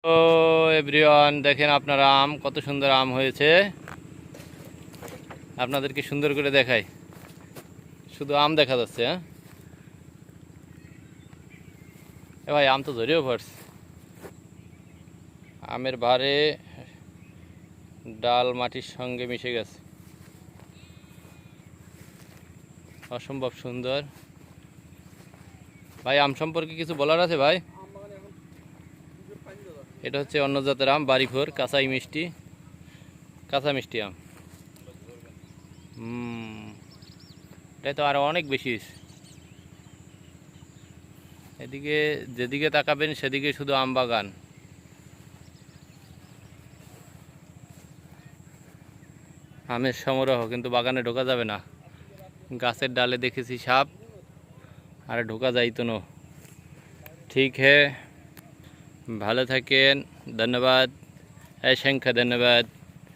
ও everyone, দেখেন আপনার আম কত সুন্দর আম হয়েছে। আপনাদেরকে সুন্দর করে দেখাই, শুধু আম দেখা যাচ্ছে। হ্যাঁ ভাই, আম তো ধরেও পড়ছে। আমের ভারে ডাল মাটির সঙ্গে মিশে গেছে, অসম্ভব সুন্দর। ভাই, আম সম্পর্কে কিছু বলার আছে ভাই? এটা হচ্ছে অন্য জাতের আম, বাড়িঘর কাঁচাই মিষ্টি, কাঁচা মিষ্টি আম। এটা তো আরো অনেক বেশি। এদিকে যেদিকে তাকাবেন সেদিকে শুধু আম বাগান। আমের সমারোহ, কিন্তু বাগানে ঢোকা যাবে না। গাছের ডালে দেখেছি সাপ, আর ঢোকা যাইতো না। ঠিক হে, ভালো থাকেন। ধন্যবাদ, অসংখ্য ধন্যবাদ।